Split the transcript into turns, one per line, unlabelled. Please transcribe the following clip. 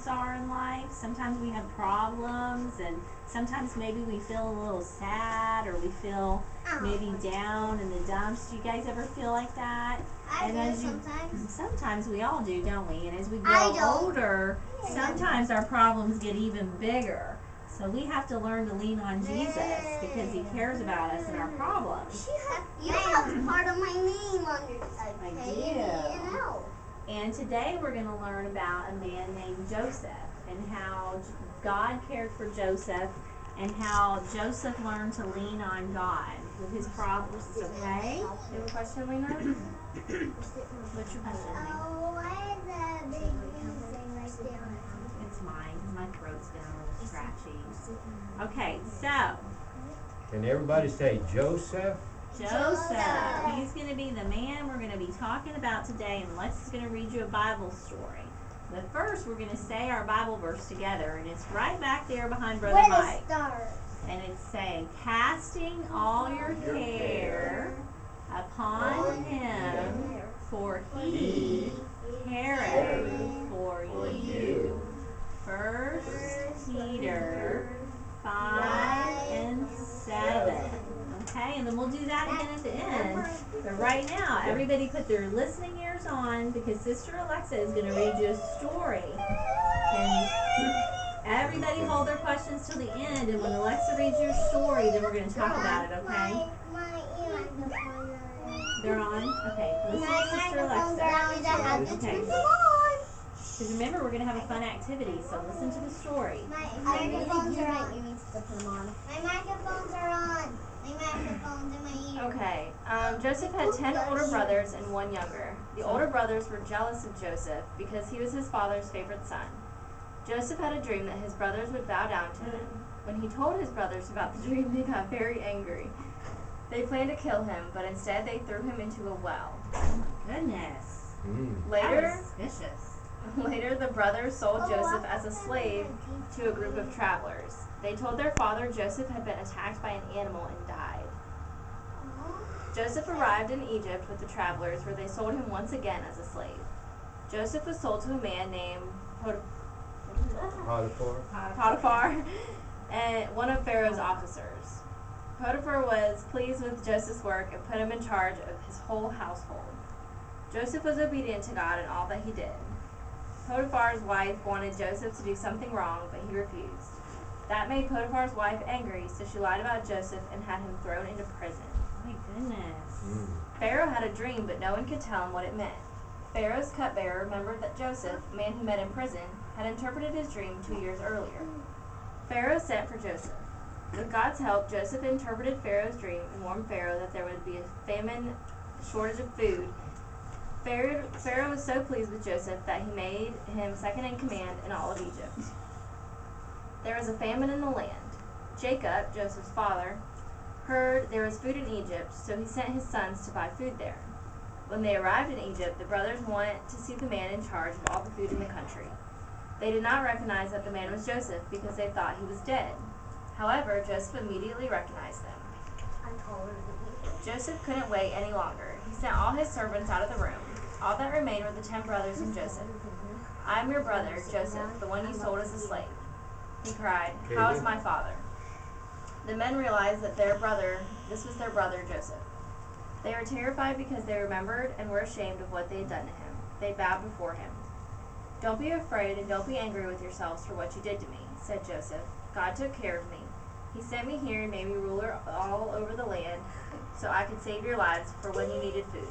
experiences are in life. Sometimes we have problems, and sometimes maybe we feel a little sad, or we feel maybe down in the dumps. Do you guys ever feel like that? Sometimes we all do, don't we? And as we grow older, sometimes our problems get even bigger. So we have to learn to lean on Jesus because he cares about us and our problems.
You have part of my name on your
And today we're going to learn about a man named Joseph and how God cared for Joseph and how Joseph learned to lean on God with his problems. Okay?
You have a question, Lena?
What's your question?
Why is that big thing right there?
It's mine because my throat's been a little scratchy. Okay, so.
Can everybody say Joseph?
Joseph. He's going to be the man we're going to be talking about today, and Lex is going to read you a Bible story. But first, we're going to say our Bible verse together, and it's right back there behind Brother Mike. And it's saying, casting all your care upon him, for he careth for you. 1 Peter 5:7. Okay, and then we'll do that again at the end. But right now, everybody put their listening ears on because Sister Alexa is going to read you a story. And everybody hold their questions till the end. And when Alexa reads your story, then we're going to talk about it, okay? They're on? Okay, listen to Sister Alexa. Okay. Because remember, we're going to have a fun activity, so listen to the story.
My microphones are on. You need to put them on. My microphones are on. My microphone's in my ear.
Okay. Joseph had 10 older brothers and 1 younger. The older brothers were jealous of Joseph because he was his father's favorite son. Joseph had a dream that his brothers would bow down to him. When he told his brothers about the dream, they got very angry. They planned to kill him, but instead they threw him into a well.
Goodness.
Later,
that was vicious.
Later, the brothers sold Joseph as a slave to a group of travelers. They told their father Joseph had been attacked by an animal and died. Joseph arrived in Egypt with the travelers, where they sold him once again as a slave. Joseph was sold to a man named Potiphar, and one of Pharaoh's officers. Potiphar was pleased with Joseph's work and put him in charge of his whole household. Joseph was obedient to God in all that he did. Potiphar's wife wanted Joseph to do something wrong, but he refused. That made Potiphar's wife angry, so she lied about Joseph and had him thrown into prison.
My goodness.
Pharaoh had a dream, but no one could tell him what it meant. Pharaoh's cupbearer remembered that Joseph, a man he met in prison, had interpreted his dream 2 years earlier. Pharaoh sent for Joseph. With God's help, Joseph interpreted Pharaoh's dream and warned Pharaoh that there would be a famine, shortage of food. Pharaoh was so pleased with Joseph that he made him second in command in all of Egypt. There was a famine in the land. Jacob, Joseph's father, heard there was food in Egypt, so he sent his sons to buy food there. When they arrived in Egypt, the brothers went to see the man in charge of all the food in the country. They did not recognize that the man was Joseph because they thought he was dead. However, Joseph immediately recognized them. Joseph couldn't wait any longer. He sent all his servants out of the room. All that remained were the 10 brothers and Joseph. "I am your brother, Joseph, the one you sold as a slave," he cried. "How is my father?" The men realized that this was their brother Joseph. They were terrified because they remembered and were ashamed of what they had done to him. They bowed before him. "Don't be afraid and don't be angry with yourselves for what you did to me," said Joseph. "God took care of me. He sent me here and made me ruler all over the land so I could save your lives for when you needed food.